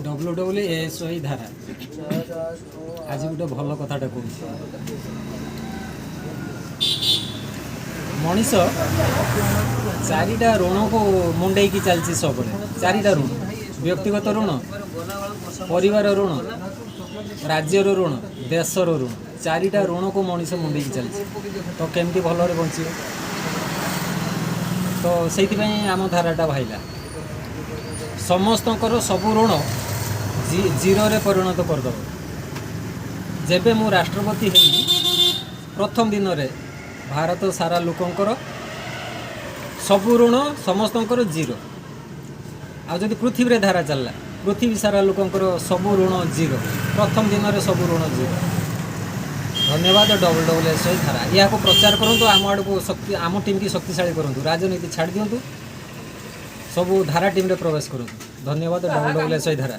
WWSI धारा आज गोटे भल कथाटा कहूँ मनीष चारिटा ऋण को मुंडे की चलती सब चारिटा ऋण व्यक्तिगत ऋण परिवार ऋण राज्यर ऋण देशर ऋण चारिटा ऋण को मनीष मुंडे की चलती तो केमती भलरे बंचे तो से आम धाराटा भाईला समस्तकर सबू ऋण जीरो रे परिणत करदेव जेबे मु राष्ट्रपति हेली प्रथम दिन रे भारत सारा लोकंकर सबू ऋण समस्तंकर जीरो आ जदि पृथ्वी रे धारा चलला पृथ्वी सारा लोकंकर सबू ऋण जीरो प्रथम दिन रे सबू ऋण जीरो। धन्यवाद WWSI धारा या को प्रचार करंतु आम आड़ को शक्ति आम टीम की शक्तिशाली करंतु राजनीति छाड़ दियंतु सबू धारा टीम रे प्रवेश करंतु। धन्यवाद WWSI धारा।